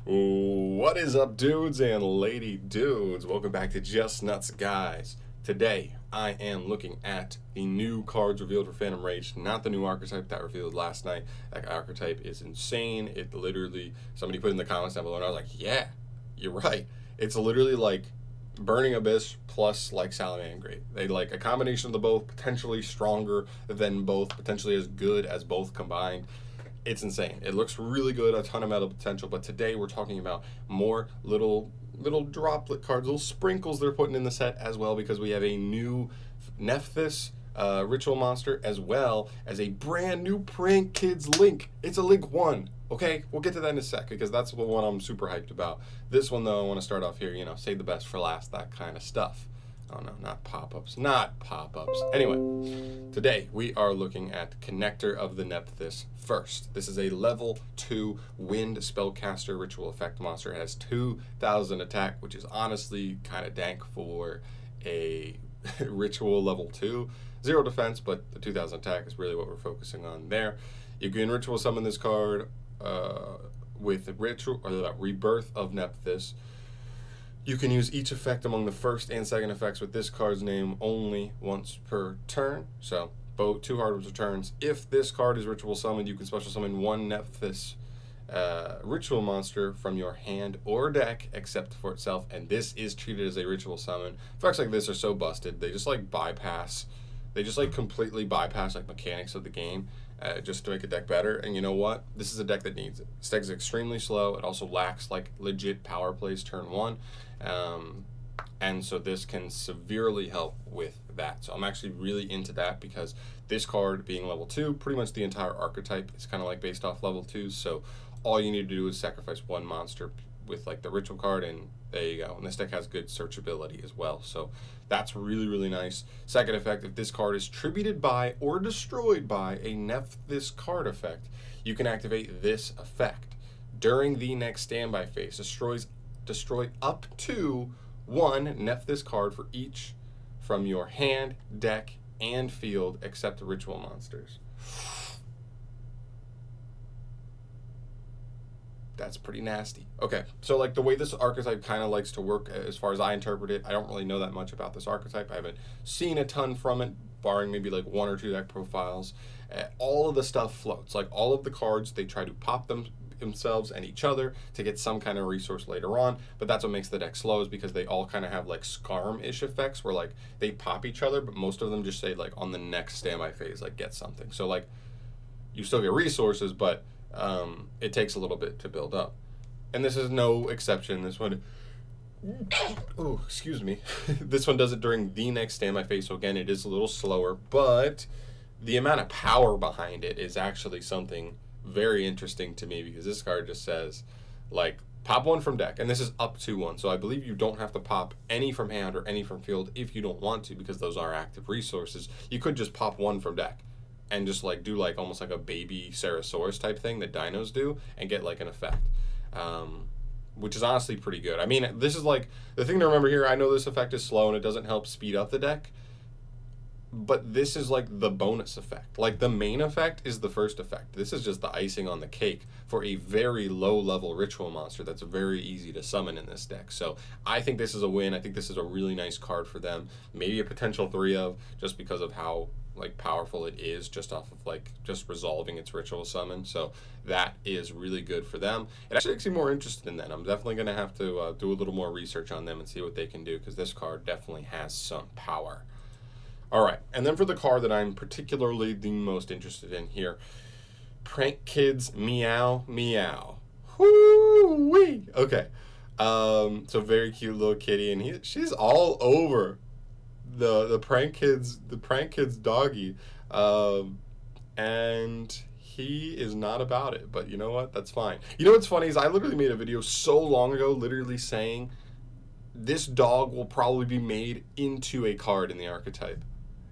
What is up, dudes and lady dudes? Welcome back to Just Nuts Guys. Today, I am looking at the new cards revealed for Phantom Rage, not the new archetype that revealed last night. That archetype is insane. It literally, somebody put in the comments down below, and I was like, yeah, you're right. It's literally like Burning Abyss plus like Salamangreat. They like a combination of the both, potentially stronger than both, potentially as good as both combined. It's insane. It looks really good, a ton of meta potential, but today we're talking about more little droplet cards, little sprinkles they're putting in the set as well, because we have a new NEPHTHYS ritual monster, as well as a brand new Prank Kids Link. It's a Link 1. Okay, we'll get to that in a sec, because that's the one I'm super hyped about. This one, though, I want to start off here, save the best for last, that kind of stuff. Oh no, not pop-ups, not pop-ups. Anyway, today we are looking at Connector of the NEPHTHYS first. This is a level 2 wind spellcaster ritual effect monster. It has 2,000 attack, which is honestly kind of dank for a ritual level 2. 0 defense, but the 2,000 attack is really what we're focusing on there. You can ritual summon this card with ritual or Rebirth of NEPHTHYS. You can use each effect among the first and second effects with this card's name only once per turn. So, both 2 hard returns. If this card is ritual summoned, you can special summon 1 NEPHTHYS ritual monster from your hand or deck, except for itself, and this is treated as a ritual summon. Effects like this are so busted. They just completely bypass like mechanics of the game just to make a deck better. And you know what? This is a deck that needs it. This deck is extremely slow. It also lacks like legit power plays turn 1. And so this can severely help with that. So I'm actually really into that, because this card being level 2, pretty much the entire archetype is kind of like based off level 2. So all you need to do is sacrifice 1 monster with like the ritual card, and there you go. And this deck has good searchability as well, so that's really, really nice. Second effect, if this card is tributed by or destroyed by a NEPHTHYS card effect, you can activate this effect. During the next standby phase, destroy up to 1 NEPHTHYS card for each from your hand, deck, and field, except ritual monsters. That's pretty nasty. Okay, so like the way this archetype kind of likes to work, as far as I interpret it, I don't really know that much about this archetype. I haven't seen a ton from it, barring maybe like 1 or 2 deck profiles. All of the stuff floats. Like all of the cards, they try to pop themselves and each other to get some kind of resource later on, but that's what makes the deck slow, is because they all kind of have like Scarm-ish effects where like they pop each other, but most of them just say like on the next standby phase, like get something. So like you still get resources, but it takes a little bit to build up. And this is no exception. This one, oh, excuse me. This one does it during the next standby phase. So again, it is a little slower, but the amount of power behind it is actually something very interesting to me, because this card just says like pop 1 from deck, and this is up to 1. So I believe you don't have to pop any from hand or any from field if you don't want to, because those are active resources. You could just pop 1 from deck and just like do like almost like a baby Ceratosaurus type thing that dinos do, and get like an effect, which is honestly pretty good. I mean, this is like the thing to remember here. I know this effect is slow and it doesn't help speed up the deck, but this is like the bonus effect. Like the main effect is the first effect. This is just the icing on the cake for a very low level ritual monster that's very easy to summon in this deck. So I think this is a win. I think this is a really nice card for them. Maybe a potential 3 of, just because of how like powerful it is, just off of like just resolving its ritual summon. So that is really good for them. It actually makes me more interested in that. I'm definitely going to have to do a little more research on them and see what they can do, because this card definitely has some power. All right, and then for the card that I'm particularly the most interested in here, Prank Kids Meow Meow. Whoo-wee! Okay, so very cute little kitty, and she's all over the Prank Kids doggy, and he is not about it. But you know what? That's fine. You know what's funny is I literally made a video so long ago, literally saying this dog will probably be made into a card in the archetype.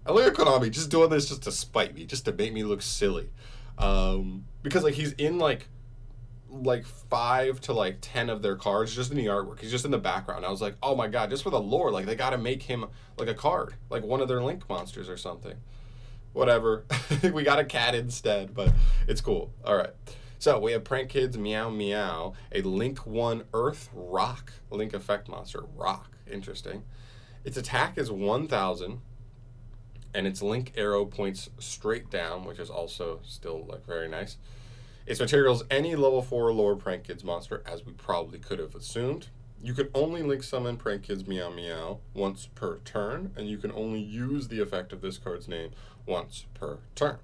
And look at Konami just doing this just to spite me, just to make me look silly. Because like he's in like 5 to like 10 of their cards just in the artwork. He's just in the background. I was like, oh my god, just for the lore, like they gotta make him like a card, like one of their Link monsters or something. Whatever. We got a cat instead, but it's cool. All right. So we have Prank Kids Meow Meow, a Link 1 Earth Rock Link effect monster. Rock. Interesting. Its attack is 1,000, and its Link arrow points straight down, which is also still like very nice. Its material is any level 4 or lower Prank Kids monster, as we probably could have assumed. You can only Link summon Prank Kids Meow Meow once per turn, and you can only use the effect of this card's name once per turn.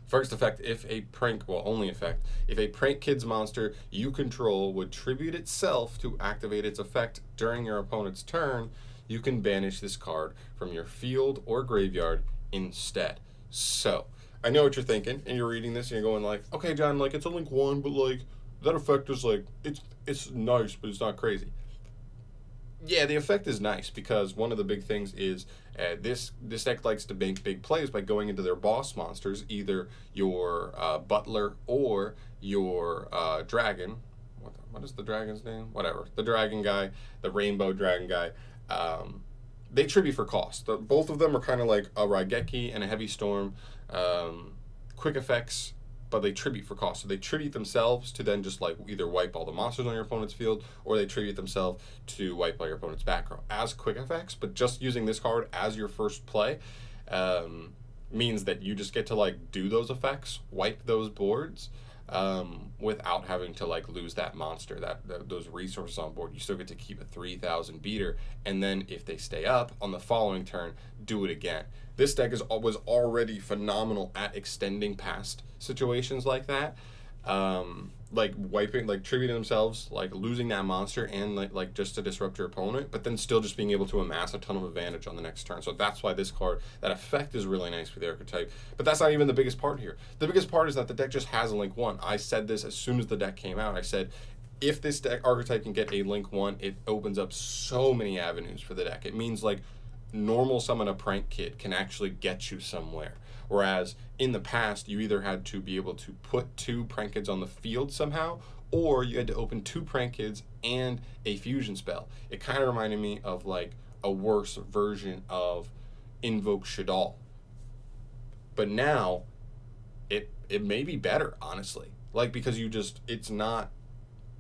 First effect, if a prank Kids monster you control would tribute itself to activate its effect during your opponent's turn, you can banish this card from your field or graveyard instead. So, I know what you're thinking, and you're reading this and you're going like, okay, John, like it's a Link 1, but like that effect is like, it's nice, but it's not crazy. Yeah, the effect is nice because one of the big things is this deck likes to make big plays by going into their boss monsters, either your Butler or your Dragon. What is the dragon's name? Whatever. The dragon guy, the rainbow dragon guy. They tribute for cost. Both of them are kind of like a Raigeki and a Heavy Storm. Quick effects, but they tribute for cost. So they tribute themselves to then just like either wipe all the monsters on your opponent's field, or they tribute themselves to wipe all your opponent's back row as quick effects. But just using this card as your first play means that you just get to like do those effects, wipe those boards, without having to like lose that monster, those resources on board. You still get to keep a 3,000 beater, and then if they stay up on the following turn, do it again. This deck was already phenomenal at extending past situations like that, like wiping, like tributing themselves, like losing that monster, and like just to disrupt your opponent, but then still just being able to amass a ton of advantage on the next turn. So that's why this card, that effect is really nice for the archetype. But that's not even the biggest part here. The biggest part is that the deck just has a Link 1. I said this as soon as the deck came out. I said, if this deck archetype can get a Link 1, it opens up so many avenues for the deck. It means like normal summon a Prank Kid can actually get you somewhere. Whereas in the past, you either had to be able to put 2 Prank Kids on the field somehow, or you had to open 2 Prank Kids and a fusion spell. It kind of reminded me of like a worse version of Invoke Shaddoll. But now, it may be better, honestly. Like, because it's not,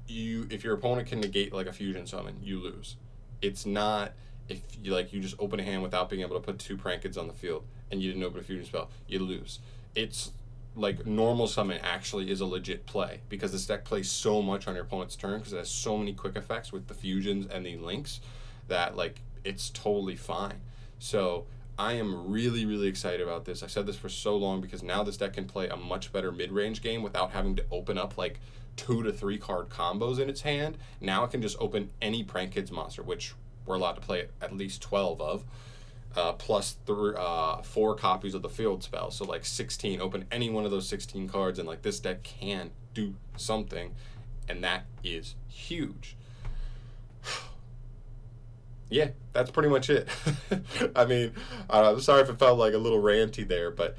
if your opponent can negate like a fusion summon, you lose. It's not, if you just open a hand without being able to put 2 Prank Kids on the field and you didn't open a fusion spell, you lose. It's like normal summon actually is a legit play because this deck plays so much on your opponent's turn because it has so many quick effects with the fusions and the links that like it's totally fine. So I am really, really excited about this. I said this for so long because now this deck can play a much better mid-range game without having to open up like 2 to 3 card combos in its hand. Now it can just open any Prank Kids monster, which we're allowed to play at least 12 of, plus 4 copies of the field spell. So like 16, open any one of those 16 cards, and like this deck can do something, and that is huge. Yeah, that's pretty much it. I mean, I'm sorry if it felt like a little ranty there, but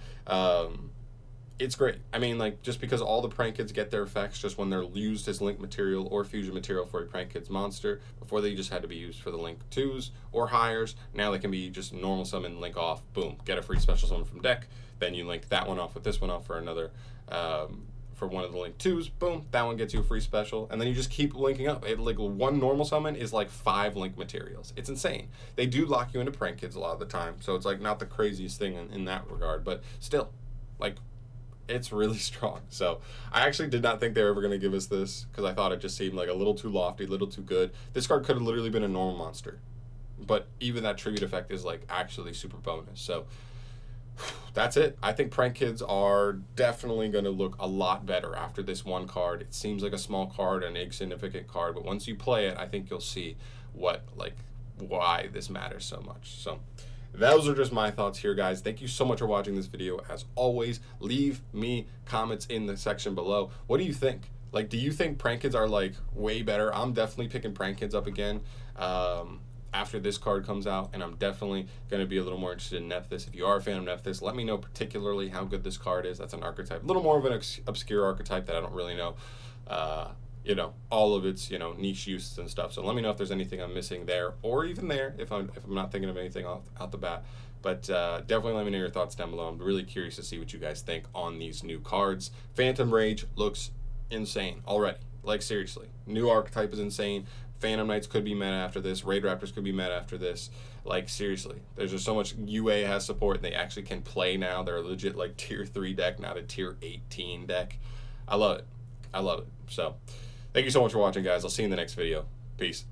it's great. I mean, like, just because all the Prank Kids get their effects just when they're used as Link material or fusion material for a Prank Kids monster. Before they just had to be used for the Link 2s or higher. Now they can be just normal summon, Link off, boom, get a free special summon from deck. Then you link that one off with this one off for another, for one of the Link 2s, boom, that one gets you a free special. And then you just keep linking up. Like, one normal summon is like 5 Link materials. It's insane. They do lock you into Prank Kids a lot of the time, so it's like not the craziest thing in that regard, but still, like, it's really strong. So I actually did not think they were ever going to give us this because I thought it just seemed like a little too lofty, a little too good. This card could have literally been a normal monster, but even that tribute effect is like actually super bonus. So that's it. I think Prank Kids are definitely going to look a lot better after this one card. It seems like a small card, an insignificant card, but once you play it, I think you'll see why this matters so much. So those are just my thoughts here, guys. Thank you so much for watching this video. As always, leave me comments in the section below. What do you think? Like, do you think Prank Kids are like way better? I'm definitely picking Prank Kids up again after this card comes out, and I'm definitely going to be a little more interested in NEPHTHYS. If you are a fan of NEPHTHYS, let me know particularly how good this card is. That's an archetype, a little more of an obscure archetype that I don't really know you know, all of its, you know, niche uses and stuff. So let me know if there's anything I'm missing there, or even there if I'm not thinking of anything out the bat. But definitely let me know your thoughts down below. I'm really curious to see what you guys think on these new cards. Phantom Rage looks insane already. Like, seriously. New archetype is insane. Phantom Knights could be meta after this. Raid Raptors could be meta after this. Like, seriously. There's just so much. UA has support, and they actually can play now. They're a legit, like, tier 3 deck, not a tier 18 deck. I love it. I love it. So, thank you so much for watching, guys. I'll see you in the next video. Peace.